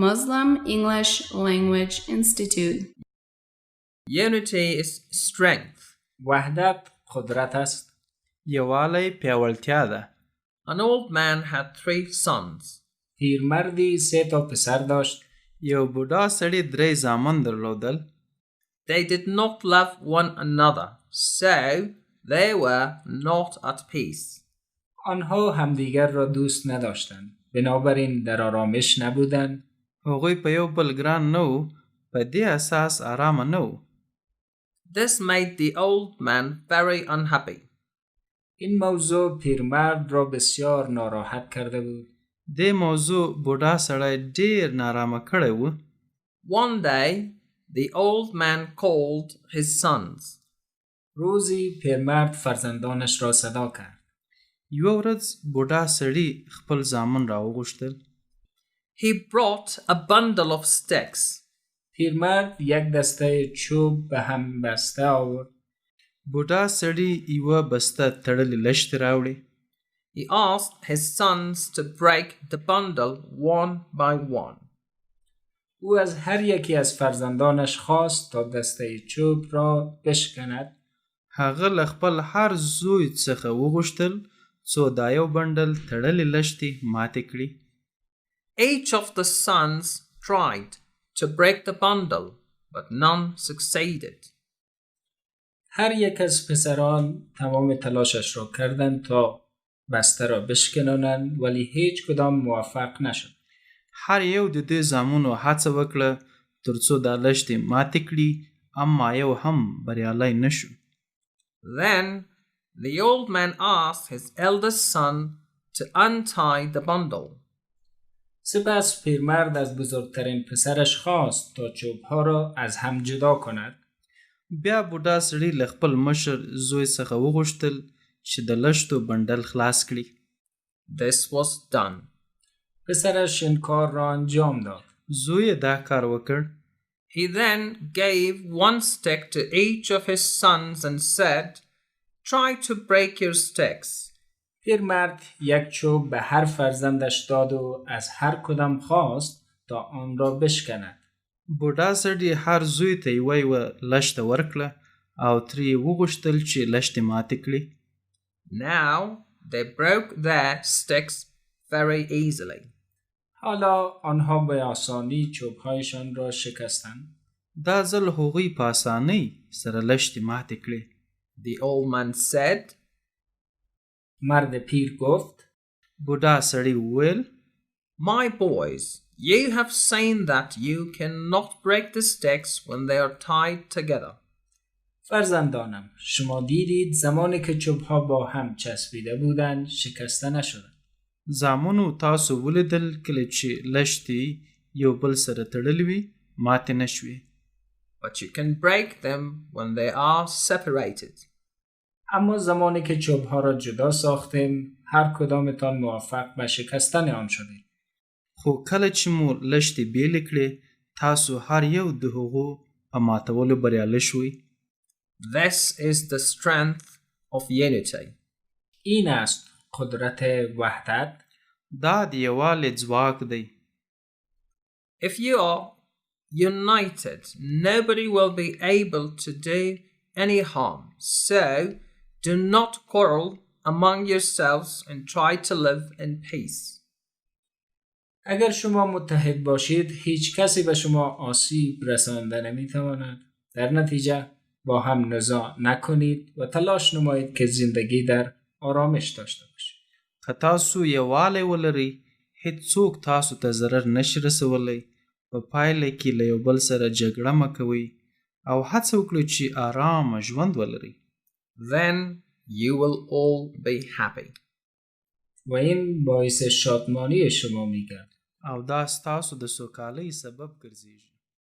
Muslim English Language Institute. Unity is strength. وحدت قدرت است. یوالی پیاوړتیا ده. An old man had 3 sons. پیرمردی 3 تا پسر داشت. یو بوډا سړی 3 زامن درلودل. They did not love one another, so they were not at peace. آنها همدیگر را دوست نداشتند. بنابراین در آرامش نبودند. هغوی په یو بل ګران نه وو، په دې اساس آرامه نه وو. This made the old man very unhappy. این موضوع پیرمرد را بسیار ناراحت کرده بود. دې موضوع بوډا سړی ډیر نارامه کړی و. One day, the old man called his sons. روزی پیرمرد فرزندانش را صدا کرد. یو ورځ بوډا سړی خپل زامن راوغوښتل. He brought a bundle of sticks. پیرمرد یک دسته چوب به هم بسته آورد. بوډا سړی یوه بسته تړلې لښتې راوړې. He asked his sons to break the bundle one by one. او از هر یکی از فرزندانش خواست تا دسته چوب را بشکند. هغه له خپل هر زوی څخه وغوښتل څو دا یو بنډل تړلې لښتې ماتې کړي. Each of the sons tried to break the bundle, but none succeeded. هر یک از پسران تمام تلاشش را کردند تا بسته را بشکنانند، ولی هیچ کدام موفق نشد. هر یو د دې زامنو هڅه وکړه ترڅو دا لښتې ماتې کړي، اما یو هم بریالی نشو. Then the old man asked his eldest son to untie the bundle. سپس پیرمرد از بزرگترین پسرش خواست تا چوبها را از هم جدا کند. بیا بوډا سړي له خپل مشر زوی څخه وغوښتل چې د لښتو بنډل خلاص کړي. This was done. پسرش این کار را انجام داد. زوی دا کار وکړ. He then gave one stick to each of his sons and said, "Try to break your sticks." پیرمرد یک چوب به هر فرزندش داد و از هر کدام خواست تا آن را بشکند. بوډا سړي هر زوی ته یوه لښته ورکړه او ترې وغوښتل چې لښتې ماتې کړي. Now they broke their sticks very easily. حالا آنها به آسانی چوبهایشان را شکستند. دا ځل هغوی په اسانۍ سره لښتې ماتې کړې. The old man said, مرد پیر گفت. بوډا سړي وویل، "My boys, you have seen that you cannot break the sticks when they are tied together." فرزندانم، شما دیدید زمانی که چوبها با هم چسبیده بودند شکسته نشدند. زامنو تاسو ولیدل کله چې لښتې یو بل سره تړلې وي ماتې نه شوې. But you can break them when they are separated. اما زمانی که چوبها را جدا ساختیم هر کدامتان موفق به شکستن آن شدید. خو کله چې مو لښتې بیلې کړې تاسو هر یو د هغو په ماتولو بریالی شوئ. This is the strength of unity. این است قدرت وحدت. دا د یووالي ځواک دی. If you are united, nobody will be able to do any harm. So, do not quarrel among yourselves and try to live in peace. اگر شما متحد باشید هیچ کسی به شما آسیب رسانده نمیتواند. در نتیجه با هم نزاع نکنید و تلاش نمایید که زندگی در آرامش داشته باشید. که تاسو یووالی ولرئ هیڅوک تاسو ته ضرر نشي رسولی. په پایله کې له یو بل سره جګړه مه کوئ او هڅه وکړئ چې آرامه ژوند ولرئ. Then you will all be happy. و این باعث شادمانی شما میگرد. او دا ستاسو د سوکالۍ سبب ګرځېږي.